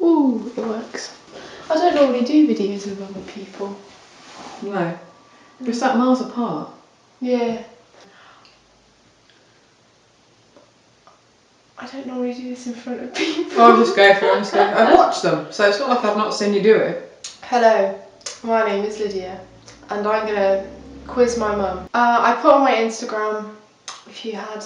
Ooh, it works. I don't normally do videos with other people. No. We're sat miles apart. Yeah. I don't normally do this in front of people. I'll just go through and I watch them, so it's not like I've not seen you do it. Hello, my name is Lydia, and I'm gonna quiz my mum. I put on my Instagram if you had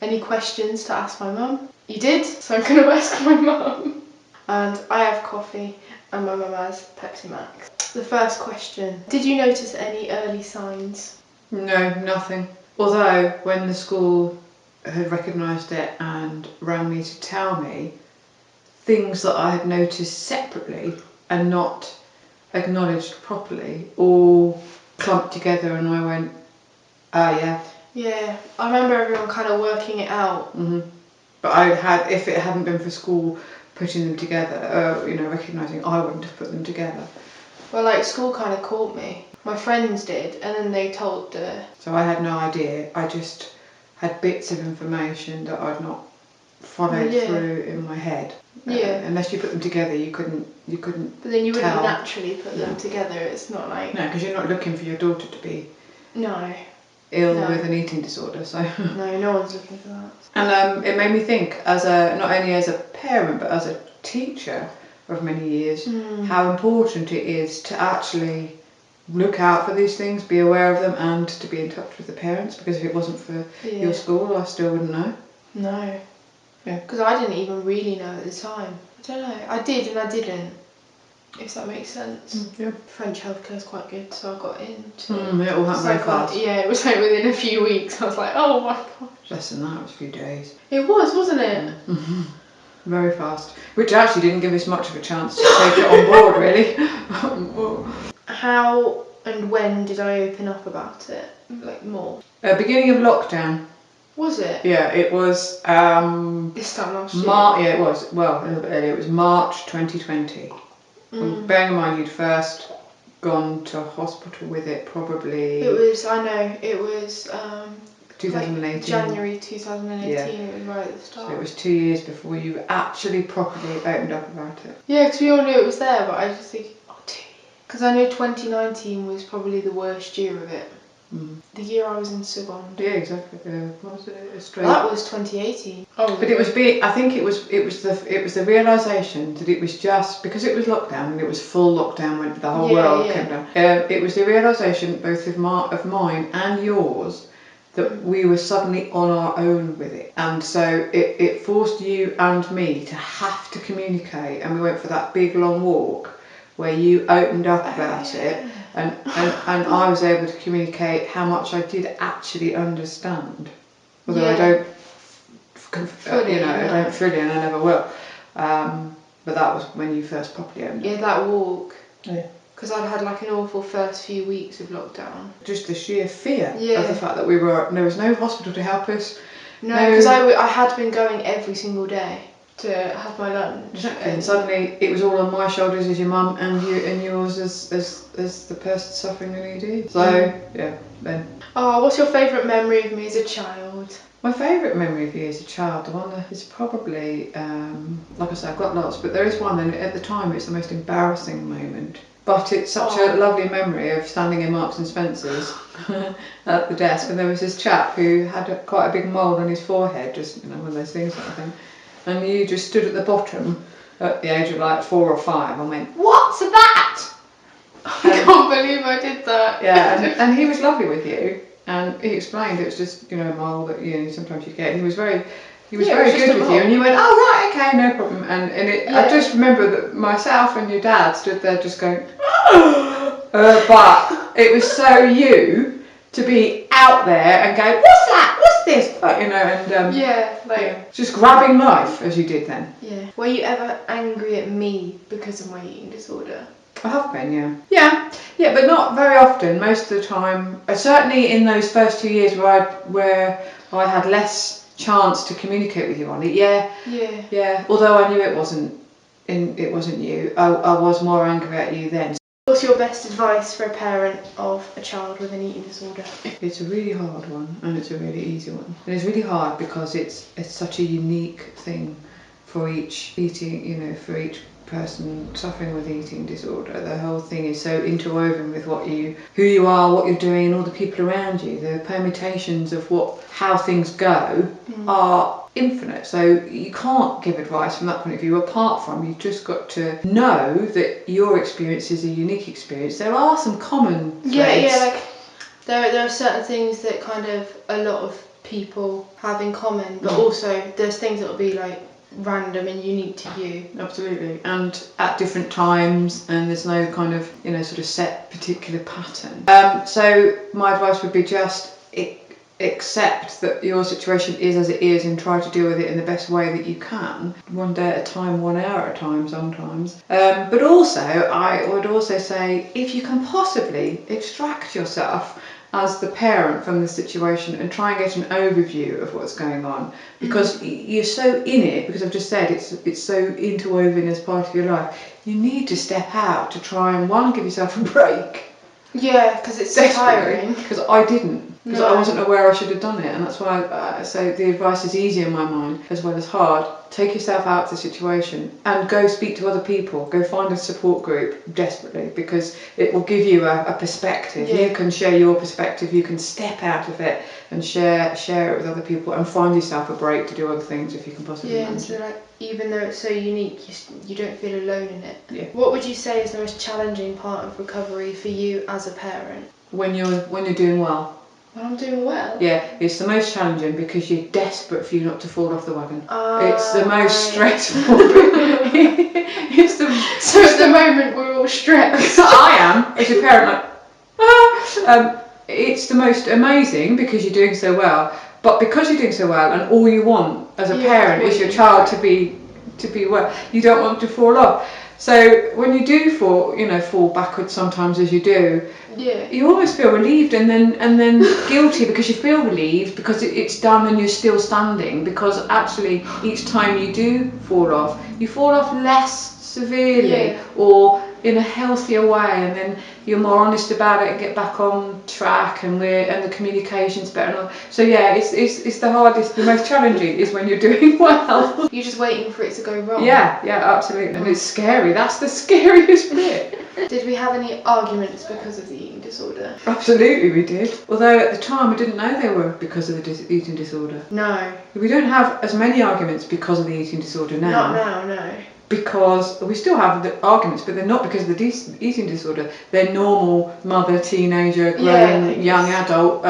any questions to ask my mum. You did, so I'm gonna ask my mum. And I have coffee, and my mum has Pepsi Max. The first question: did you notice any early signs? No, nothing. Although when the school had recognised it and rang me to tell me things that I had noticed separately and not acknowledged properly all clumped together, and I went, yeah. Yeah, I remember everyone kind of working it out. But if it hadn't been for school putting them together, recognising I wouldn't have put them together. Well, like, school kind of caught me. My friends did, and then they told her. So I had no idea. I just had bits of information that I'd not followed through in my head. Yeah. Unless you put them together, you couldn't. But then you wouldn't tell. Naturally put them together. It's not like. No, because you're not looking for your daughter to be. No. Ill with an eating disorder, so. No one's looking for that. And it made me think, not only as a parent but as a teacher of many years, how important it is to actually look out for these things, be aware of them, and to be in touch with the parents. Because if it wasn't for your school, I still wouldn't know. No. Yeah. Because I didn't even really know at the time. I don't know. I did and I didn't. If that makes sense. Yeah. French healthcare is quite good, so I got into it all happened very fast. Yeah, it was like within a few weeks. I was like, oh my gosh. Less than that, it was a few days. It was, wasn't it? Very fast. Which actually didn't give us much of a chance to take it on board, really. How and when did I open up about it? Like, more? Beginning of lockdown. Was it? Yeah, it was. This time last year? Yeah, it was. Well, a little bit earlier. It was March 2020. Bearing in mind you'd first gone to hospital with it probably... It was 2018. Like January 2018, yeah. It was right at the start. So it was 2 years before you actually properly opened up about it. Yeah, because we all knew it was there, but I just think, 2 years. Because I know 2019 was probably the worst year of it. The year I was in Second. Yeah, exactly. What was it? That was 2018. Oh, but it was I think it was the realisation that it was just because it was lockdown and it was full lockdown when the whole world came down. It was the realisation both of mine and yours that we were suddenly on our own with it, and so it forced you and me to have to communicate, and we went for that big long walk where you opened up about it. And I was able to communicate how much I did actually understand, although I don't fully, I don't fully, and I never will. But that was when you first properly opened it. Yeah, that walk. Yeah. Because I'd had like an awful first few weeks of lockdown. Just the sheer fear of the fact that there was no hospital to help us. No, because I had been going every single day to have my lunch. Exactly, and suddenly it was all on my shoulders as your mum and yours as the person suffering an ED. So yeah, then. Oh, what's your favourite memory of me as a child? My favourite memory of you as a child, the one that is probably, like I said, I've got lots, but there is one, and at the time it's the most embarrassing moment. But it's such a lovely memory of standing in Marks and Spencer's at the desk, and there was this chap who had quite a big mole on his forehead, just one of those things, sort of thing. And you just stood at the bottom at the age of like 4 or 5 and went, "What's that?" I can't believe I did that. Yeah, and he was lovely with you, and he explained it was just a mole that sometimes you get. And he was very good with you, and you went, "Oh right, okay, no problem." And I just remember that myself and your dad stood there just going, but it was so you to be out there and go, "What's that? What's this?" Just grabbing life as you did then. Yeah. Were you ever angry at me because of my eating disorder? I have been, yeah, but not very often. Most of the time, certainly in those first 2 years where I had less chance to communicate with you on it. Yeah. Although I knew it wasn't you, I was more angry at you then. What's your best advice for a parent of a child with an eating disorder? It's a really hard one, and it's a really easy one. And it's really hard because it's such a unique thing for each person suffering with eating disorder. The whole thing is so interwoven with who you are, what you're doing, all the people around you. The permutations of how things go are infinite. So you can't give advice from that point of view. Apart from, you've just got to know that your experience is a unique experience. There are some common threads. Like there are certain things that kind of a lot of people have in common, but also there's things that will be like random and unique to you. Absolutely, and at different times, and there's no kind of sort of set particular pattern. So my advice would be just accept that your situation is as it is and try to deal with it in the best way that you can, one day at a time, 1 hour at a time sometimes. But also, I would also say, if you can possibly extract yourself as the parent from the situation and try and get an overview of what's going on, because you're so in it, because I've just said it's so interwoven as part of your life. You need to step out to try and give yourself a break. Yeah, because it's so tiring. Because I didn't. Because I wasn't aware I should have done it, and that's why I say the advice is easy in my mind as well as hard. Take yourself out of the situation and go speak to other people. Go find a support group desperately, because it will give you a perspective. Yeah. You can share your perspective. You can step out of it and share it with other people, and find yourself a break to do other things if you can possibly. Yeah, and so like even though it's so unique, you don't feel alone in it. Yeah. What would you say is the most challenging part of recovery for you as a parent? When you're doing well. When I'm doing well? Yeah, it's the most challenging because you're desperate for you not to fall off the wagon. It's the most stressful. So at the moment we're all stressed. I am, as your parent, it's the most amazing because you're doing so well. But because you're doing so well, and all you want as a parent is your child to be well, you don't want to fall off. So when you do fall backwards sometimes, as you do, you almost feel relieved and then guilty, because you feel relieved because it's done and you're still standing, because actually each time you do fall off, you fall off less severely or in a healthier way, and then you're more honest about it and get back on track, and the communication's better. So it's the hardest, the most challenging is when you're doing well. You're just waiting for it to go wrong. Yeah, absolutely, and it's scary. That's the scariest bit. Did we have any arguments because of the eating disorder? Absolutely we did. Although at the time I didn't know they were because of the eating disorder. No. We don't have as many arguments because of the eating disorder now. Not now, no. Because we still have the arguments, but they're not because of the eating disorder. They're normal mother, teenager, grown, young adult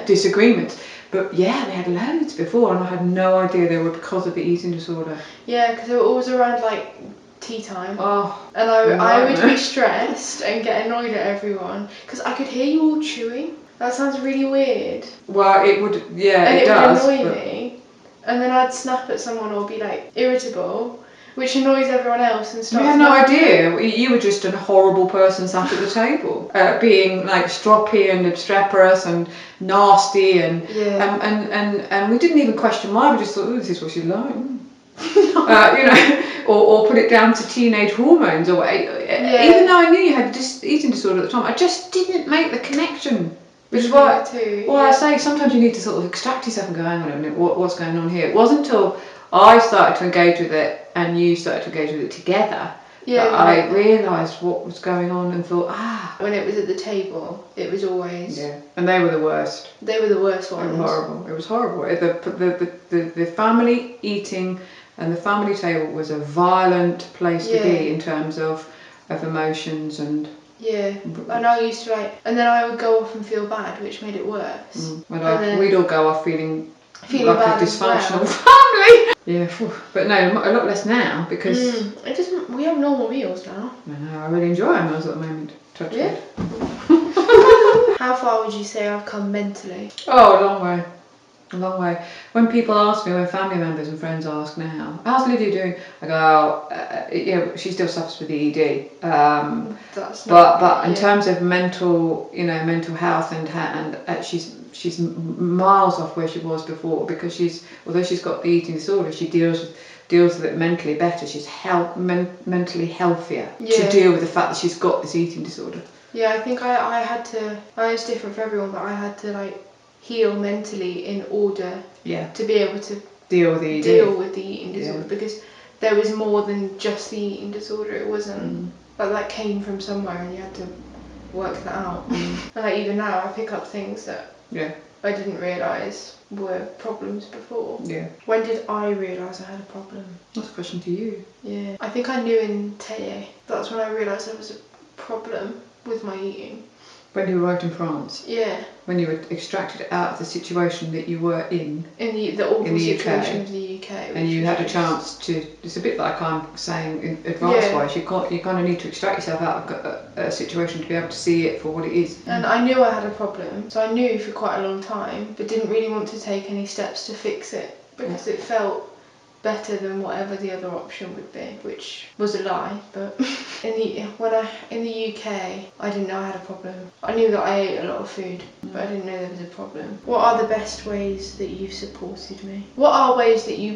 disagreements. But we had loads before, and I had no idea they were because of the eating disorder. Yeah, because they were always around like tea time. Oh. And I would be stressed and get annoyed at everyone because I could hear you all chewing. That sounds really weird. Well, it would, and it does. would annoy me. And then I'd snap at someone or be like irritable, which annoys everyone else and starts. You had no idea. You were just a horrible person sat at the table, being like stroppy and obstreperous and nasty, and we didn't even question why. We just thought, this is what she's like. Or put it down to teenage hormones, or even though I knew you had eating disorder at the time, I just didn't make the connection. Which is why I say sometimes you need to sort of extract yourself and go, hang on a minute, what's going on here? It wasn't until I started to engage with it and you started to engage with it together that I realised what was going on and thought, When it was at the table, it was always. Yeah, and they were the worst. They were the worst ones. They were horrible. It was horrible. The family eating and the family table was a violent place to be in terms of emotions and. Yeah, and I used to and then I would go off and feel bad, which made it worse. We'd all go off feeling like bad a dysfunctional family. Yeah, but no, a lot less now because it doesn't. We have normal meals now. I know. I really enjoy our meals at the moment. Touch wood. How far would you say I've come mentally? Oh, a long way. A long way. When people ask me, when family members and friends ask now, how's Lydia doing? I go, she still suffers with ED. But in terms of mental health and she's miles off where she was before, because although she's got the eating disorder, she deals with it mentally better. She's mentally healthier to deal with the fact that she's got this eating disorder. Yeah, I think I had to. It's different for everyone, but I had to heal mentally in order to be able to deal with the eating disorder, because there was more than just the eating disorder. It wasn't like that came from somewhere and you had to work that out. And like even now, I pick up things that I didn't realise were problems before. Yeah. When did I realise I had a problem? That's a question to you. Yeah. I think I knew in Teye. That's when I realised there was a problem with my eating. When you arrived in France? Yeah. When you were extracted out of the situation that you were in the awful in the situation UK, of the UK. and you had a chance to, it's a bit like I'm saying advice-wise, you kind of need to extract yourself out of a situation to be able to see it for what it is. And I knew I had a problem, so I knew for quite a long time, but didn't really want to take any steps to fix it because it felt better than whatever the other option would be, which was a lie. But in the UK, I didn't know I had a problem. I knew that I ate a lot of food, but I didn't know there was a problem. What are the best ways that you've supported me? What are ways that you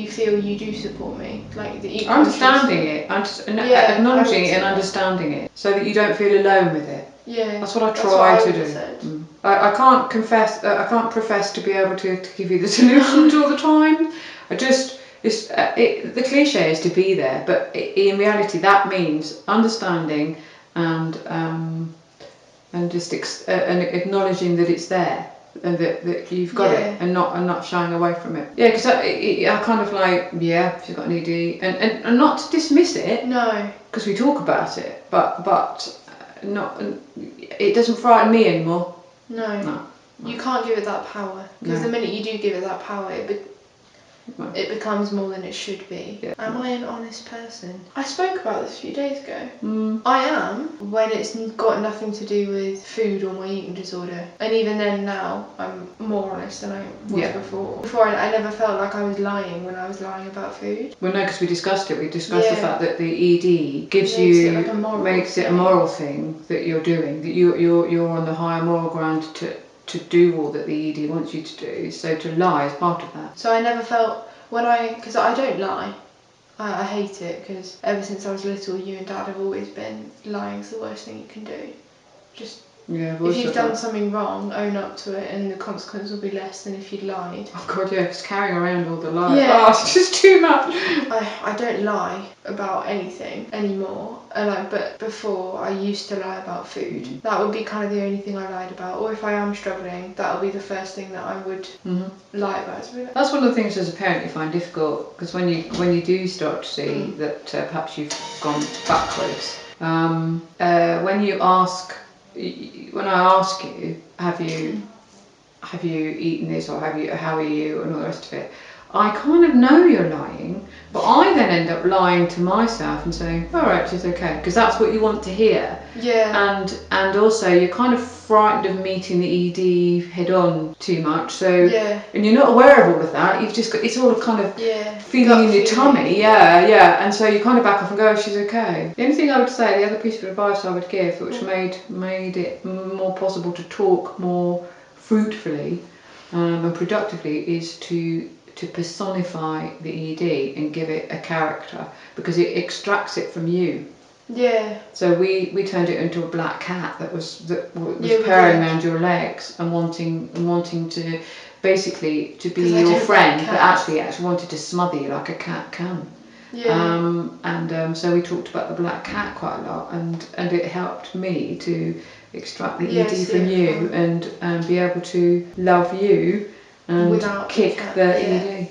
feel you do support me? Like that you understanding it, acknowledging it and understanding it, so that you don't feel alone with it. Yeah, that's what I try to do. I can't profess to be able to give you the solutions all the time. The cliche is to be there, but in reality that means understanding and just and acknowledging that it's there and that you've got it and not shying away from it. Yeah, because I kind of like, she's got an ED and not to dismiss it. No. Because we talk about it, but not. It doesn't frighten me anymore. No. You can't give it that power because the minute you do give it that power, it becomes more than it should be. Yeah. Am I an honest person? I spoke about this a few days ago. I am when it's got nothing to do with food or my eating disorder. And even then now, I'm more honest than I was before. Before I never felt like I was lying when I was lying about food. Well, no, because we discussed it. We discussed the fact that the ED makes it a moral thing that you're doing, that you're on the higher moral ground to do all that the ED wants you to do, so to lie is part of that. So I never felt, because I don't lie, I hate it, because ever since I was little, you and Dad have always been, lying's the worst thing you can do. Just, if you've done something wrong, own up to it, and the consequence will be less than if you'd lied. Oh God, yeah, because carrying around all the lies, it's just too much. I don't lie about anything anymore, but before I used to lie about food. That would be kind of the only thing I lied about, or if I am struggling, that would be the first thing that I would lie about. That's one of the things as a parent you find difficult, because when you do start to see that perhaps you've gone backwards, when I ask you, have you eaten this, or how are you, and all the rest of it, I kind of know you're lying, but I then end up lying to myself and saying, all right, she's okay, because that's what you want to hear. Yeah. And also you're kind of frightened of meeting the ED head on too much, so and you're not aware of all of that. You've just got, it's all kind of feeling in your tummy, and so you kind of back off and go, oh, she's okay. The only thing I would say, the other piece of advice I would give, which made it more possible to talk more fruitfully and productively, is to personify the ED and give it a character, because it extracts it from you. Yeah. So we turned it into a black cat that was purring around your legs and wanting to basically to be your friend, but actually wanted to smother you like a cat can. Yeah. So we talked about the black cat quite a lot, and it helped me to extract the ED from you and be able to love you and without kick the ED.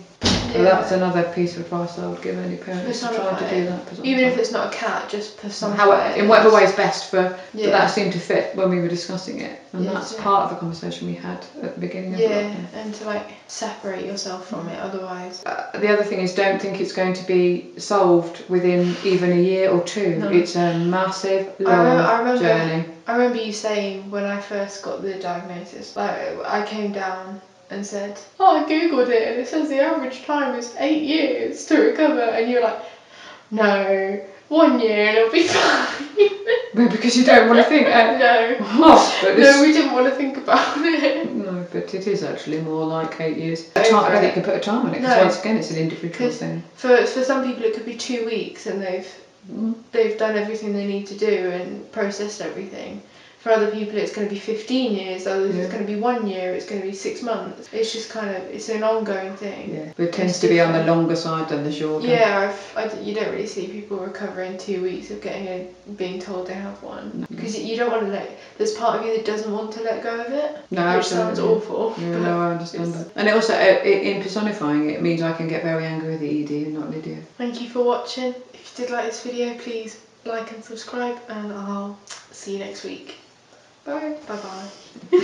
So that's another piece of advice I would give any parents to try to do that. Even if it's not a cat, just personify it. In whatever way is best but that seemed to fit when we were discussing it. And that's part of the conversation we had at the beginning of it. And to separate yourself from it otherwise. The other thing is, don't think it's going to be solved within even a year or two. No. It's a massive, long journey. I remember you saying when I first got the diagnosis, I came down and said, I googled it and it says the average time is 8 years to recover, and you're like, no, 1 year and it'll be fine. No, because you don't want to think. No, we didn't want to think about it. No, but it is actually more like 8 years. I don't think you can put a time on it, because once again it's an individual thing. For some people it could be 2 weeks and they've done everything they need to do and processed everything. For other people it's going to be 15 years, others Yeah. it's going to be 1 year, it's going to be 6 months. It's just kind of, it's an ongoing thing. Yeah, but it tends to be on the longer side than the shorter. Yeah, you don't really see people recover in 2 weeks of being told they have one. Because you don't want to there's part of you that doesn't want to let go of it. No, which sounds awful. Yeah, no, I understand that. And it also, in personifying it, means I can get very angry with the ED and not Lydia. Thank you for watching. If you did like this video, please like and subscribe, and I'll see you next week. Bye. Bye bye.